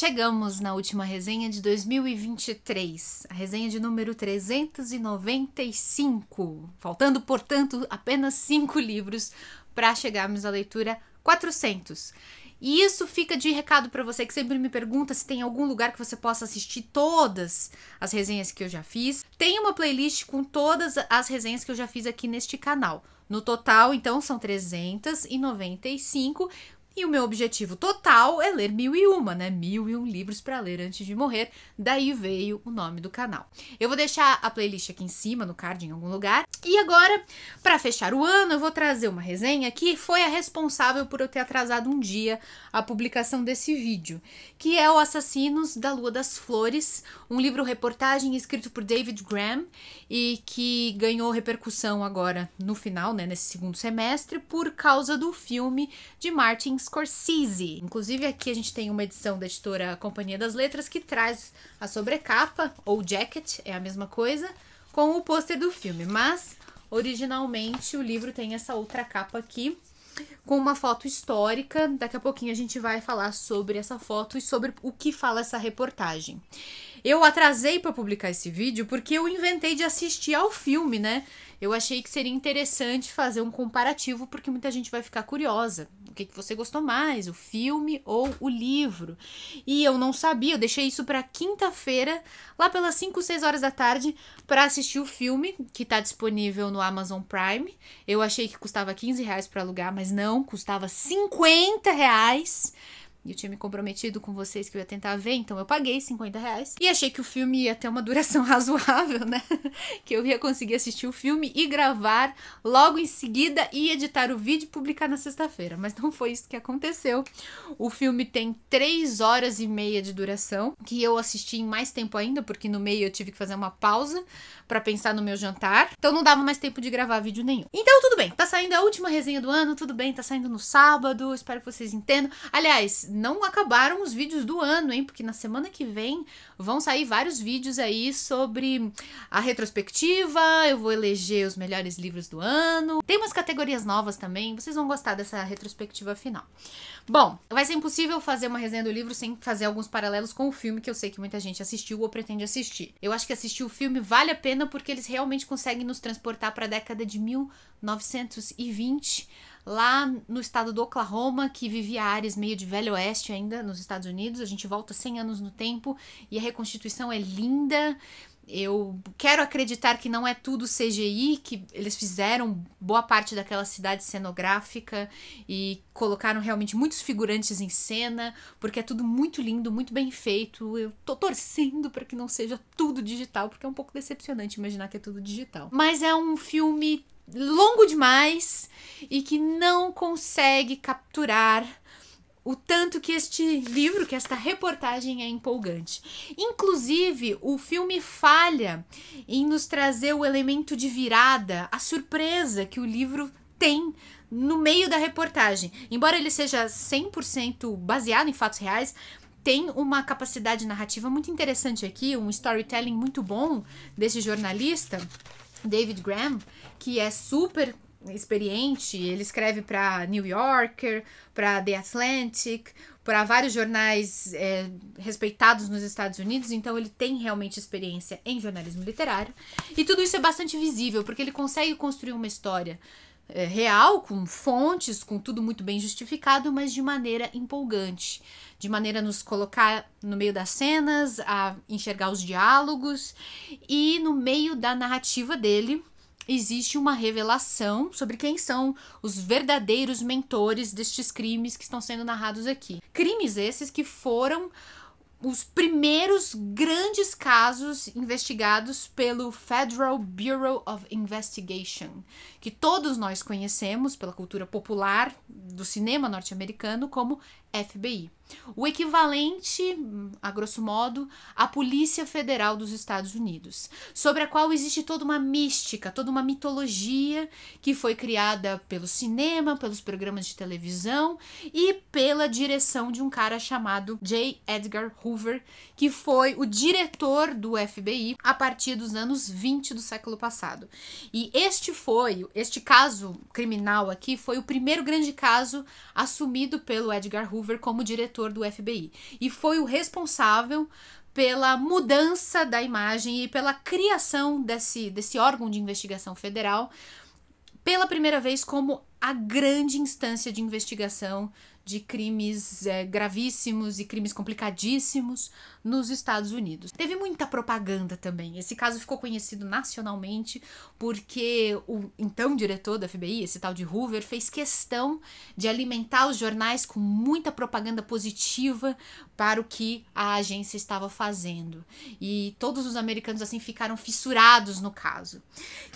Chegamos na última resenha de 2023, a resenha de número 395, faltando, portanto, apenas 5 livros para chegarmos à leitura 400. E isso fica de recado para você que sempre me pergunta se tem algum lugar que você possa assistir todas as resenhas que eu já fiz. Tem uma playlist com todas as resenhas que eu já fiz aqui neste canal. No total, então, são 395. E o meu objetivo total é ler 1001, né? 1001 livros para ler antes de morrer. Daí veio o nome do canal. Eu vou deixar a playlist aqui em cima, no card, em algum lugar. E agora, para fechar o ano, eu vou trazer uma resenha que foi a responsável por eu ter atrasado um dia a publicação desse vídeo, que é O Assassinos da Lua das Flores, um livro-reportagem escrito por David Graham e que ganhou repercussão agora no final, né, nesse segundo semestre, por causa do filme de Martin Scorsese. Inclusive aqui a gente tem uma edição da editora Companhia das Letras que traz a sobrecapa, ou jacket, é a mesma coisa, com o pôster do filme, mas originalmente o livro tem essa outra capa aqui, com uma foto histórica. Daqui a pouquinho a gente vai falar sobre essa foto e sobre o que fala essa reportagem. Eu atrasei para publicar esse vídeo porque eu inventei de assistir ao filme, né? Eu achei que seria interessante fazer um comparativo, porque muita gente vai ficar curiosa. O que você gostou mais, o filme ou o livro? E eu não sabia, eu deixei isso para quinta-feira, lá pelas 5, 6 horas da tarde, para assistir o filme, que tá disponível no Amazon Prime. Eu achei que custava R$15 para alugar, mas não, custava R$50. E eu tinha me comprometido com vocês que eu ia tentar ver, então eu paguei R$50. E achei que o filme ia ter uma duração razoável, né? Que eu ia conseguir assistir o filme e gravar logo em seguida e editar o vídeo e publicar na sexta-feira. Mas não foi isso que aconteceu. O filme tem 3 horas e meia de duração, que eu assisti em mais tempo ainda, porque no meio eu tive que fazer uma pausa pra pensar no meu jantar. Então não dava mais tempo de gravar vídeo nenhum. Então tudo bem, tá saindo a última resenha do ano, tudo bem, tá saindo no sábado, espero que vocês entendam. Aliás, não acabaram os vídeos do ano, hein? Porque na semana que vem vão sair vários vídeos aí sobre a retrospectiva, eu vou eleger os melhores livros do ano. Tem umas categorias novas também, vocês vão gostar dessa retrospectiva final. Bom, vai ser impossível fazer uma resenha do livro sem fazer alguns paralelos com o filme, que eu sei que muita gente assistiu ou pretende assistir. Eu acho que assistir o filme vale a pena porque eles realmente conseguem nos transportar para a década de 1920, lá no estado do Oklahoma, que vivia áreas meio de velho oeste ainda nos Estados Unidos. A gente volta 100 anos no tempo e a reconstituição é linda. Eu quero acreditar que não é tudo CGI, que eles fizeram boa parte daquela cidade cenográfica e colocaram realmente muitos figurantes em cena, porque é tudo muito lindo, muito bem feito. Eu tô torcendo para que não seja tudo digital, porque é um pouco decepcionante imaginar que é tudo digital. Mas é um filme longo demais e que não consegue capturar o tanto que este livro, que esta reportagem é empolgante. Inclusive, o filme falha em nos trazer o elemento de virada, a surpresa que o livro tem no meio da reportagem. Embora ele seja 100% baseado em fatos reais, tem uma capacidade narrativa muito interessante aqui, um storytelling muito bom desse jornalista, David Graham, que é super experiente. Ele escreve para New Yorker, para The Atlantic, para vários jornais respeitados nos Estados Unidos, então ele tem realmente experiência em jornalismo literário. E tudo isso é bastante visível, porque ele consegue construir uma história real, com fontes, com tudo muito bem justificado, mas de maneira empolgante, de maneira a nos colocar no meio das cenas, a enxergar os diálogos, e no meio da narrativa dele existe uma revelação sobre quem são os verdadeiros mentores destes crimes que estão sendo narrados aqui. Crimes esses que foram os primeiros grandes casos investigados pelo Federal Bureau of Investigation, que todos nós conhecemos pela cultura popular do cinema norte-americano como FBI. O equivalente, a grosso modo, à Polícia Federal dos Estados Unidos, sobre a qual existe toda uma mística, toda uma mitologia que foi criada pelo cinema, pelos programas de televisão e pela direção de um cara chamado J. Edgar Hoover, que foi o diretor do FBI a partir dos anos 20 do século passado. E este caso criminal aqui foi o primeiro grande caso assumido pelo Edgar Hoover Hoover como diretor do FBI. E foi o responsável pela mudança da imagem e pela criação desse órgão de investigação federal, pela primeira vez como a grande instância de investigação de crimes gravíssimos e crimes complicadíssimos nos Estados Unidos. Teve muita propaganda também. Esse caso ficou conhecido nacionalmente porque o então diretor da FBI, esse tal de Hoover, fez questão de alimentar os jornais com muita propaganda positiva para o que a agência estava fazendo. E todos os americanos assim ficaram fissurados no caso.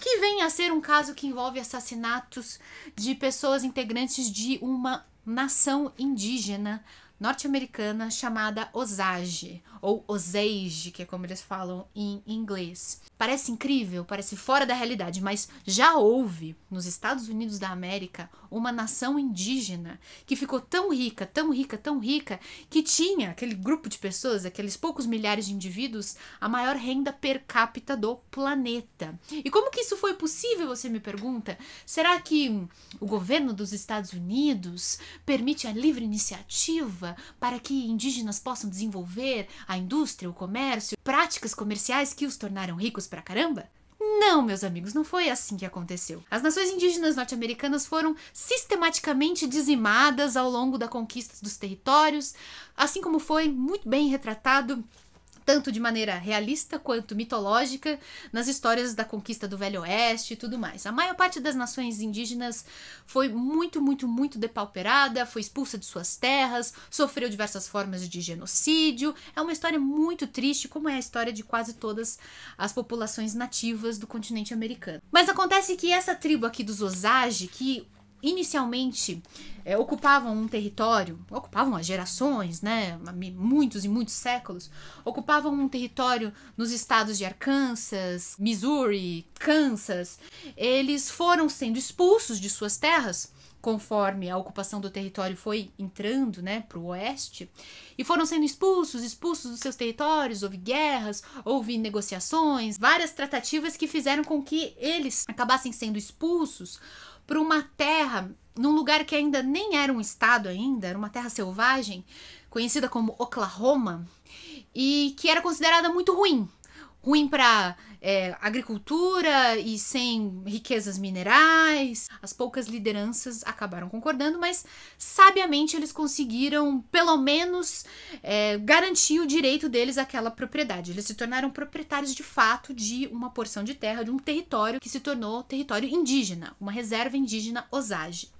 Que vem a ser um caso que envolve assassinatos de pessoas integrantes de uma nação indígena norte-americana chamada Osage, ou Osage, que é como eles falam em inglês. Parece incrível, parece fora da realidade, mas já houve nos Estados Unidos da América uma nação indígena que ficou tão rica, tão rica, tão rica, que tinha aquele grupo de pessoas, aqueles poucos milhares de indivíduos, a maior renda per capita do planeta. E como que isso foi possível, você me pergunta? Será que o governo dos Estados Unidos permite a livre iniciativa para que indígenas possam desenvolver a indústria, o comércio, práticas comerciais que os tornaram ricos pra caramba? Não, meus amigos, não foi assim que aconteceu. As nações indígenas norte-americanas foram sistematicamente dizimadas ao longo da conquista dos territórios, assim como foi muito bem retratado tanto de maneira realista quanto mitológica, nas histórias da conquista do Velho Oeste e tudo mais. A maior parte das nações indígenas foi muito, muito, muito depauperada, foi expulsa de suas terras, sofreu diversas formas de genocídio. É uma história muito triste, como é a história de quase todas as populações nativas do continente americano. Mas acontece que essa tribo aqui dos Osage, que inicialmente ocupavam um território, ocupavam há gerações, né, muitos e muitos séculos, ocupavam um território nos estados de Arkansas, Missouri, Kansas. Eles foram sendo expulsos de suas terras conforme a ocupação do território foi entrando, né, para o oeste, e foram sendo expulsos dos seus territórios. Houve guerras, houve negociações, várias tratativas que fizeram com que eles acabassem sendo expulsos para uma terra, num lugar que ainda nem era um estado ainda, era uma terra selvagem, conhecida como Oklahoma, e que era considerada muito ruim. Ruim para agricultura e sem riquezas minerais. As poucas lideranças acabaram concordando, mas sabiamente eles conseguiram, pelo menos, garantir o direito deles àquela propriedade. Eles se tornaram proprietários de fato de uma porção de terra, de um território que se tornou território indígena, uma reserva indígena Osage.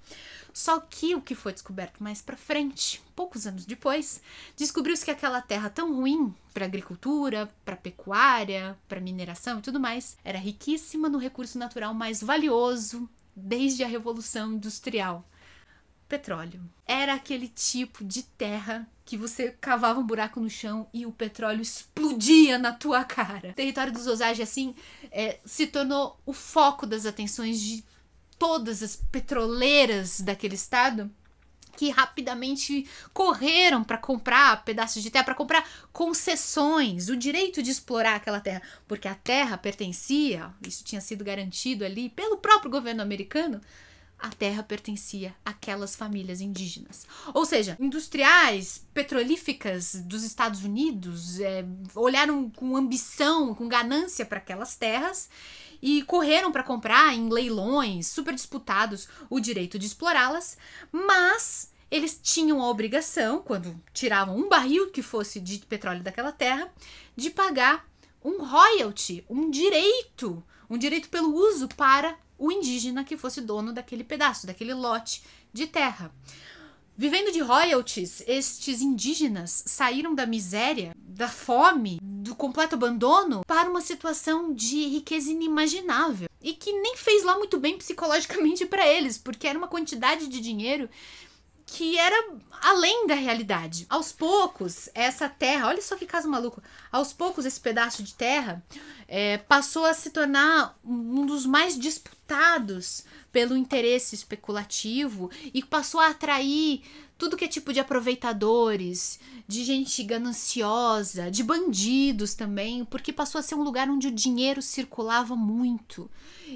Só que o que foi descoberto mais pra frente, poucos anos depois, descobriu-se que aquela terra tão ruim para agricultura, para pecuária, para mineração e tudo mais, era riquíssima no recurso natural mais valioso desde a Revolução Industrial: petróleo. Era aquele tipo de terra que você cavava um buraco no chão e o petróleo explodia na tua cara. O território dos Osage, assim, se tornou o foco das atenções de todas as petroleiras daquele estado, que rapidamente correram para comprar pedaços de terra, para comprar concessões, o direito de explorar aquela terra, porque a terra pertencia, isso tinha sido garantido ali pelo próprio governo americano, a terra pertencia àquelas famílias indígenas. Ou seja, industriais petrolíficas dos Estados Unidos olharam com ambição, com ganância para aquelas terras e correram para comprar em leilões super disputados o direito de explorá-las, mas eles tinham a obrigação, quando tiravam um barril que fosse de petróleo daquela terra, de pagar um royalty, um direito pelo uso para o indígena que fosse dono daquele pedaço, daquele lote de terra. Vivendo de royalties, estes indígenas saíram da miséria, da fome, do completo abandono para uma situação de riqueza inimaginável e que nem fez lá muito bem psicologicamente para eles, porque era uma quantidade de dinheiro que era além da realidade. Aos poucos, essa terra, olha só que caso maluco, aos poucos esse pedaço de terra passou a se tornar um dos mais disputados pelo interesse especulativo e passou a atrair tudo que é tipo de aproveitadores, de gente gananciosa, de bandidos também, porque passou a ser um lugar onde o dinheiro circulava muito.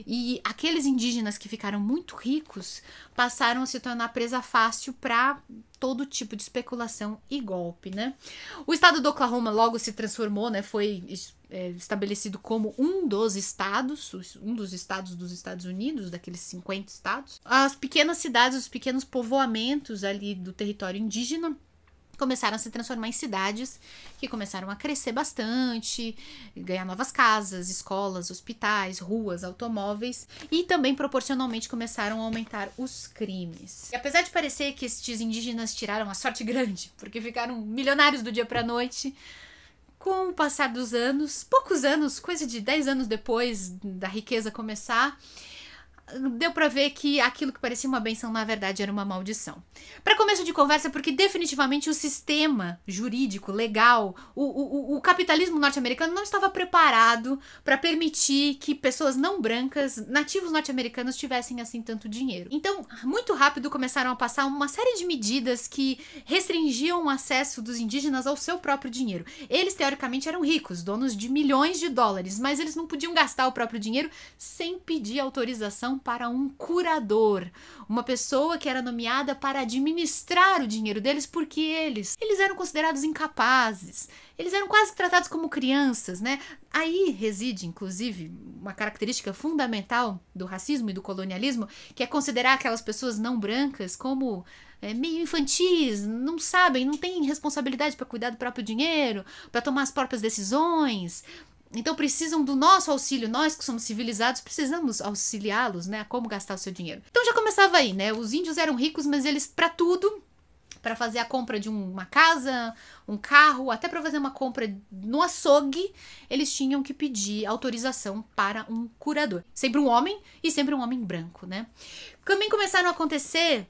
E aqueles indígenas que ficaram muito ricos passaram a se tornar presa fácil para todo tipo de especulação e golpe, né? O estado do Oklahoma logo se transformou, né? Foi estabelecido como um dos estados dos Estados Unidos, daqueles 50 estados. As pequenas cidades, os pequenos povoamentos ali do território indígena começaram a se transformar em cidades que começaram a crescer bastante, ganhar novas casas, escolas, hospitais, ruas, automóveis e também proporcionalmente começaram a aumentar os crimes. E apesar de parecer que estes indígenas tiraram a sorte grande, porque ficaram milionários do dia para a noite, com o passar dos anos, poucos anos, coisa de 10 anos depois da riqueza começar, deu pra ver que aquilo que parecia uma benção, na verdade, era uma maldição. Para começo de conversa, porque definitivamente o sistema jurídico, legal, o capitalismo norte-americano não estava preparado para permitir que pessoas não brancas, nativos norte-americanos, tivessem assim tanto dinheiro. Então, muito rápido começaram a passar uma série de medidas que restringiam o acesso dos indígenas ao seu próprio dinheiro. Eles, teoricamente, eram ricos, donos de milhões de dólares, mas eles não podiam gastar o próprio dinheiro sem pedir autorização para um curador, uma pessoa que era nomeada para administrar o dinheiro deles, porque eles eram considerados incapazes, eles eram quase tratados como crianças, né? Aí reside, inclusive, uma característica fundamental do racismo e do colonialismo, que é considerar aquelas pessoas não brancas como meio infantis, não sabem, não têm responsabilidade para cuidar do próprio dinheiro, para tomar as próprias decisões. Então precisam do nosso auxílio, nós que somos civilizados precisamos auxiliá-los, né, a como gastar o seu dinheiro. Então já começava aí, né, os índios eram ricos, mas eles para tudo, para fazer a compra de uma casa, um carro, até para fazer uma compra no açougue, eles tinham que pedir autorização para um curador. Sempre um homem e sempre um homem branco, né. Também começaram a acontecer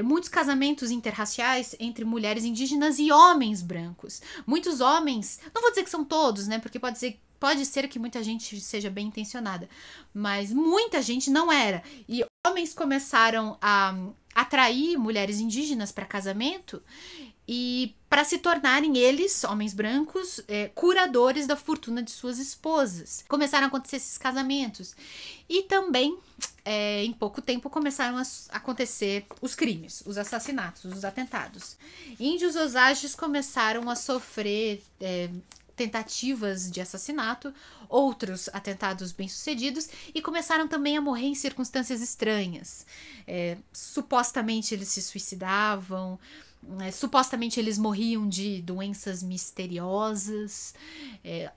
muitos casamentos interraciais entre mulheres indígenas e homens brancos. Muitos homens, não vou dizer que são todos, né, porque pode ser que muita gente seja bem intencionada, mas muita gente não era. E homens começaram a atrair mulheres indígenas para casamento e para se tornarem eles, homens brancos, curadores da fortuna de suas esposas. Começaram a acontecer esses casamentos. E também, em pouco tempo, começaram a acontecer os crimes, os assassinatos, os atentados. Índios Osages começaram a sofrer tentativas de assassinato, outros atentados bem-sucedidos e começaram também a morrer em circunstâncias estranhas. Supostamente eles se suicidavam, supostamente eles morriam de doenças misteriosas,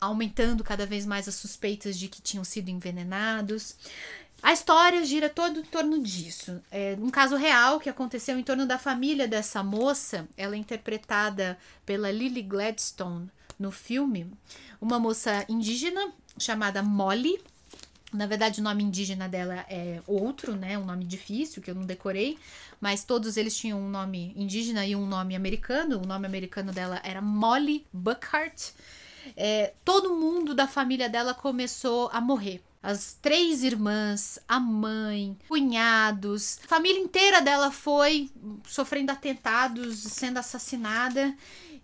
aumentando cada vez mais as suspeitas de que tinham sido envenenados. A história gira todo em torno disso. Um caso real que aconteceu em torno da família dessa moça, ela é interpretada pela Lily Gladstone no filme, uma moça indígena chamada Molly. Na verdade, o nome indígena dela é outro, né? Um nome difícil que eu não decorei, mas todos eles tinham um nome indígena e um nome americano. O nome americano dela era Molly Buckhart. Todo mundo da família dela começou a morrer. As 3 irmãs, a mãe, cunhados, a família inteira dela foi sofrendo atentados, sendo assassinada.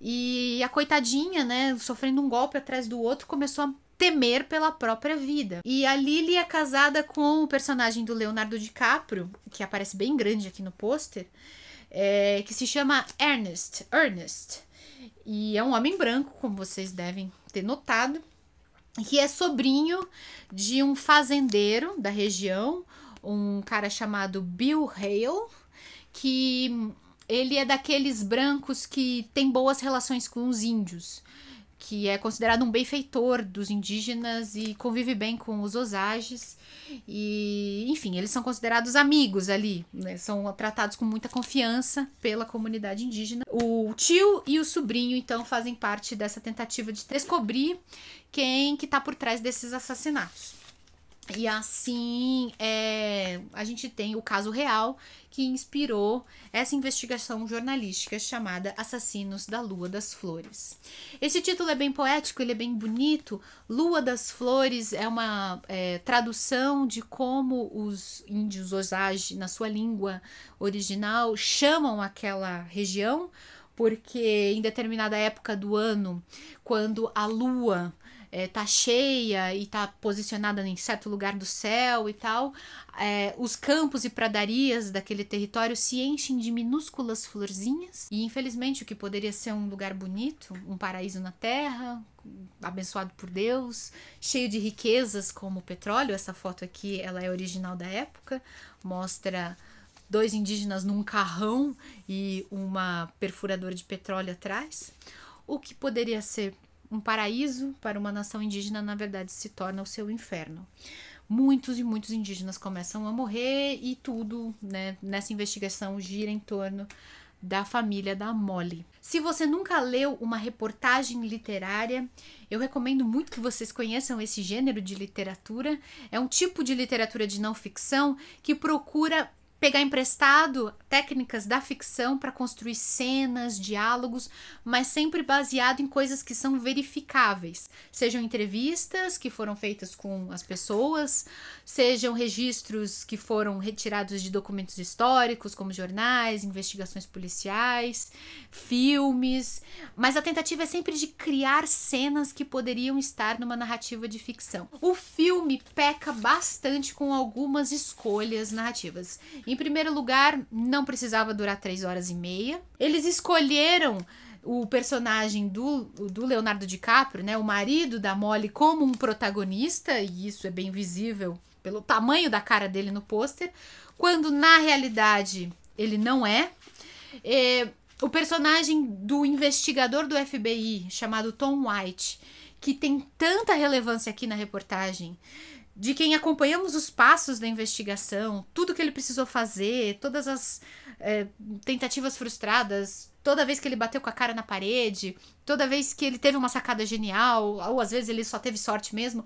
E a coitadinha, né, sofrendo um golpe atrás do outro, começou a temer pela própria vida. E a Lily é casada com o personagem do Leonardo DiCaprio, que aparece bem grande aqui no pôster, que se chama Ernest. E é um homem branco, como vocês devem ter notado, que é sobrinho de um fazendeiro da região, um cara chamado Bill Hale, que ele é daqueles brancos que tem boas relações com os índios, que é considerado um benfeitor dos indígenas e convive bem com os Osages. E, enfim, eles são considerados amigos ali, né? São tratados com muita confiança pela comunidade indígena. O tio e o sobrinho, então, fazem parte dessa tentativa de descobrir quem que tá por trás desses assassinatos. E assim, a gente tem o caso real que inspirou essa investigação jornalística chamada Assassinos da Lua das Flores. Esse título é bem poético, ele é bem bonito. Lua das Flores é uma tradução de como os índios Osage, na sua língua original, chamam aquela região, porque em determinada época do ano, quando a lua tá cheia e tá posicionada em certo lugar do céu e tal, os campos e pradarias daquele território se enchem de minúsculas florzinhas e infelizmente o que poderia ser um lugar bonito, um paraíso na terra, abençoado por Deus, cheio de riquezas como o petróleo. Essa foto aqui ela é original da época, mostra 2 indígenas num carrão e uma perfuradora de petróleo atrás. O que poderia ser um paraíso para uma nação indígena, na verdade, se torna o seu inferno. Muitos e muitos indígenas começam a morrer e tudo, né, nessa investigação gira em torno da família da Molly. Se você nunca leu uma reportagem literária, eu recomendo muito que vocês conheçam esse gênero de literatura. É um tipo de literatura de não ficção que procura pegar emprestado técnicas da ficção para construir cenas, diálogos, mas sempre baseado em coisas que são verificáveis. Sejam entrevistas que foram feitas com as pessoas, sejam registros que foram retirados de documentos históricos, como jornais, investigações policiais, filmes, mas a tentativa é sempre de criar cenas que poderiam estar numa narrativa de ficção. O filme peca bastante com algumas escolhas narrativas. Em primeiro lugar, não precisava durar 3 horas e meia. Eles escolheram o personagem do Leonardo DiCaprio, né, o marido da Molly, como um protagonista, e isso é bem visível pelo tamanho da cara dele no pôster, quando na realidade ele não é. O personagem do investigador do FBI, chamado Tom White, que tem tanta relevância aqui na reportagem, de quem acompanhamos os passos da investigação, tudo que ele precisou fazer, todas as tentativas frustradas, toda vez que ele bateu com a cara na parede, toda vez que ele teve uma sacada genial, ou às vezes ele só teve sorte mesmo,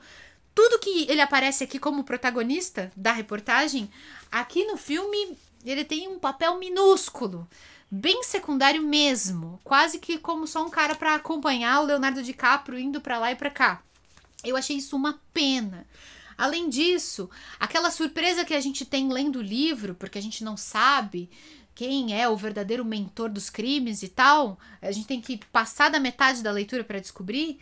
tudo que ele aparece aqui como protagonista da reportagem, aqui no filme ele tem um papel minúsculo, bem secundário mesmo, quase que como só um cara para acompanhar o Leonardo DiCaprio indo para lá e para cá. Eu achei isso uma pena. Além disso, aquela surpresa que a gente tem lendo o livro, porque a gente não sabe quem é o verdadeiro mentor dos crimes e tal, a gente tem que passar da metade da leitura para descobrir.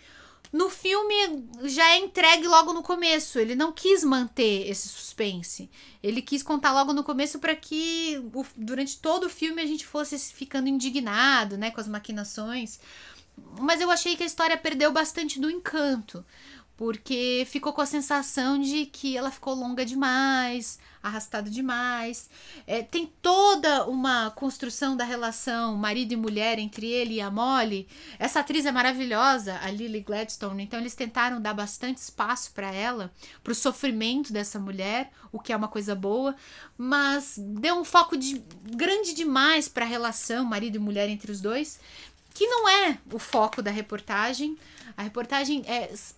No filme já é entregue logo no começo. Ele não quis manter esse suspense. Ele quis contar logo no começo para que durante todo o filme a gente fosse ficando indignado, né, com as maquinações. Mas eu achei que a história perdeu bastante do encanto, porque ficou com a sensação de que ela ficou longa demais, arrastada demais. Tem toda uma construção da relação marido e mulher entre ele e a Molly. Essa atriz é maravilhosa, a Lily Gladstone, então eles tentaram dar bastante espaço para ela, para o sofrimento dessa mulher, o que é uma coisa boa, mas deu um foco grande demais para a relação marido e mulher entre os dois, que não é o foco da reportagem. A reportagem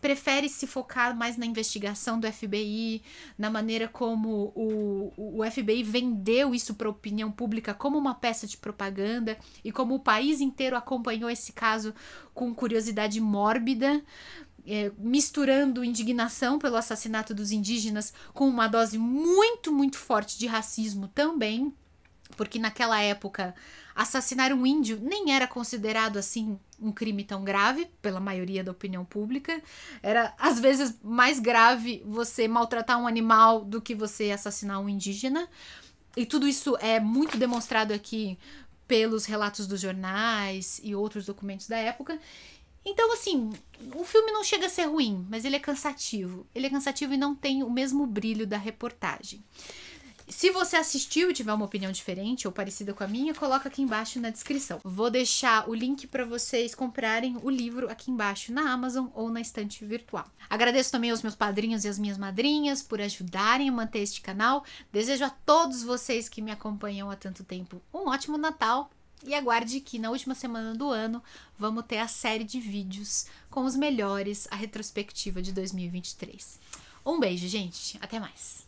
prefere se focar mais na investigação do FBI, na maneira como o FBI vendeu isso para a opinião pública como uma peça de propaganda e como o país inteiro acompanhou esse caso com curiosidade mórbida, misturando indignação pelo assassinato dos indígenas com uma dose muito, muito forte de racismo também, porque naquela época assassinar um índio nem era considerado assim um crime tão grave pela maioria da opinião pública. Era às vezes mais grave você maltratar um animal do que você assassinar um indígena. E tudo isso é muito demonstrado aqui pelos relatos dos jornais e outros documentos da época. Então, assim, o filme não chega a ser ruim, mas ele é cansativo. Ele é cansativo e não tem o mesmo brilho da reportagem. Se você assistiu e tiver uma opinião diferente ou parecida com a minha, coloca aqui embaixo na descrição. Vou deixar o link para vocês comprarem o livro aqui embaixo na Amazon ou na estante virtual. Agradeço também aos meus padrinhos e às minhas madrinhas por ajudarem a manter este canal. Desejo a todos vocês que me acompanham há tanto tempo um ótimo Natal e aguarde que na última semana do ano vamos ter a série de vídeos com os melhores, a retrospectiva de 2023. Um beijo, gente. Até mais.